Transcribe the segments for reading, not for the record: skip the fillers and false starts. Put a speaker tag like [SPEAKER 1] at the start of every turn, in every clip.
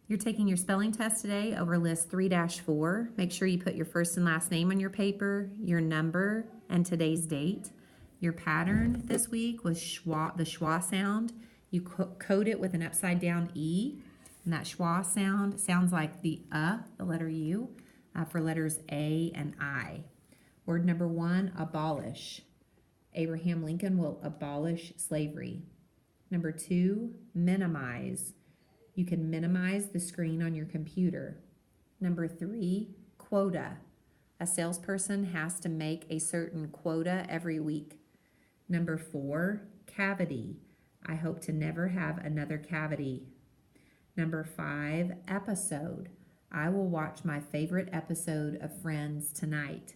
[SPEAKER 1] You're taking your spelling test today over list 3-4. Make sure you put your first and last name on your paper, your number, and today's date. Your pattern this week was schwa, the schwa sound. You code it with an upside down E, and that schwa sound sounds like the letter U, for letters A and I. Word number 1, abolish. Abraham Lincoln will abolish slavery. Number 2, minimize. You can minimize the screen on your computer. Number 3, quota. A salesperson has to make a certain quota every week. Number 4, cavity. I hope to never have another cavity. Number 5, episode. I will watch my favorite episode of Friends tonight.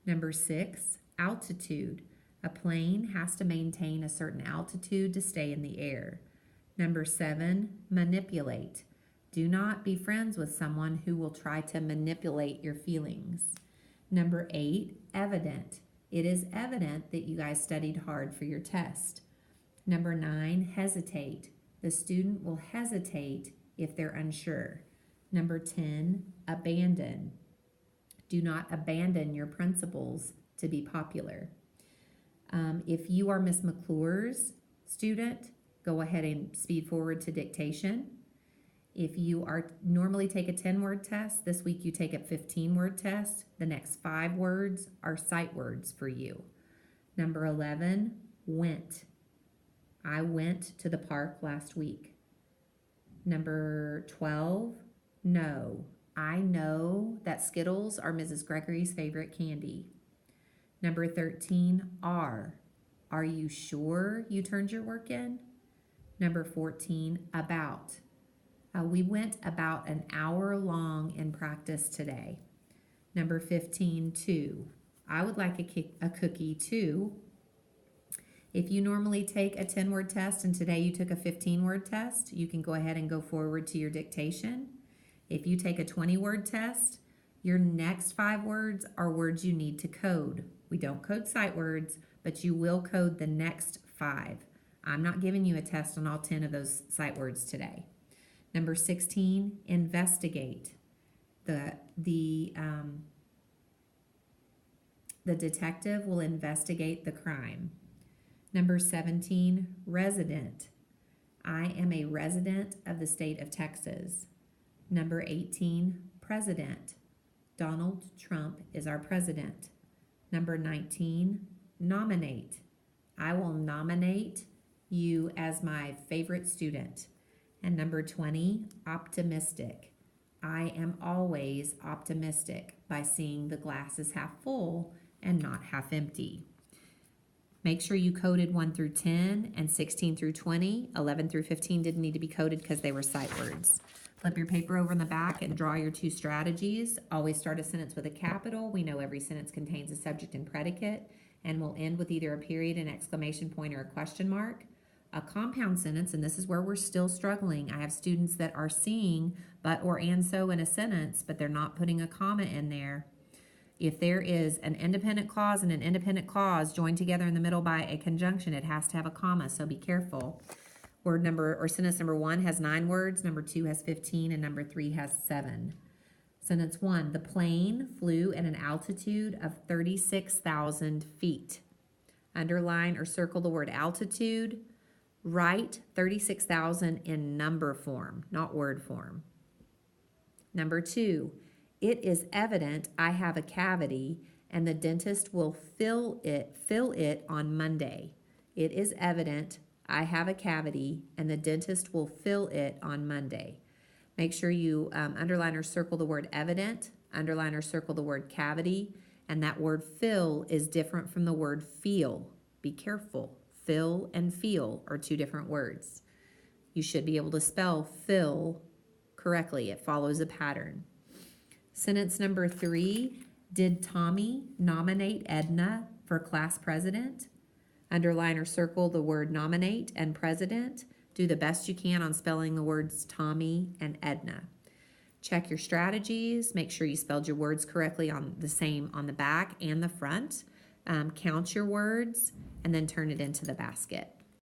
[SPEAKER 1] Number 6, altitude. A plane has to maintain a certain altitude to stay in the air. Number 7, manipulate. Do not be friends with someone who will try to manipulate your feelings. Number 8, evident. It is evident that you guys studied hard for your test. Number 9, hesitate. The student will hesitate if they're unsure. Number 10, abandon. Do not abandon your principles to be popular. If you are Miss McClure's student, go ahead and speed forward to dictation. If you are normally take a 10-word test, this week you take a 15-word test. The next 5 words are sight words for you. Number 11, went. I went to the park last week. Number 12, know. I know that Skittles are Mrs. Gregory's favorite candy. Number 13, are. Are you sure you turned your work in? Number 14, about. We went about an hour long in practice today. Number 15, to. I would like a cookie too. If you normally take a 10-word test and today you took a 15-word test, you can go ahead and go forward to your dictation. If you take a 20-word test, your next 5 words are words you need to code. We don't code sight words, but you will code the next 5. I'm not giving you a test on all 10 of those sight words today. Number 16, investigate. The detective will investigate the crime. Number 17, resident. I am a resident of the state of Texas. Number 18, president. Donald Trump is our president. Number 19, nominate. I will nominate you as my favorite student. And number 20, optimistic. I am always optimistic by seeing the glass is half full and not half empty. Make sure you coded 1 through 10 and 16 through 20. 11 through 15 didn't need to be coded because they were sight words. Flip your paper over in the back and draw your 2 strategies. Always start a sentence with a capital. We know every sentence contains a subject and predicate, and will end with either a period, an exclamation point, or a question mark. A compound sentence, and this is where we're still struggling. I have students that are seeing but, or, and, so in a sentence, but they're not putting a comma in there. If there is an independent clause and an independent clause joined together in the middle by a conjunction, it has to have a comma, so be careful. Word number or sentence number 1 has 9 words, number 2 has 15, and number 3 has 7. Sentence 1, the plane flew at an altitude of 36,000 feet. Underline or circle the word altitude. Write 36,000 in number form, not word form. Number 2, it is evident I have a cavity and the dentist will fill it on Monday. It is evident I have a cavity and the dentist will fill it on Monday. Make sure you underline or circle the word evident, underline or circle the word cavity, and that word fill is different from the word feel. Be careful. Fill and feel are 2 different words. You should be able to spell fill correctly. It follows a pattern. Sentence number 3, did Tommy nominate Edna for class president? Underline or circle the word nominate and president. Do the best you can on spelling the words Tommy and Edna. Check your strategies. Make sure you spelled your words correctly on the back and the front. Count your words and then turn it into the basket.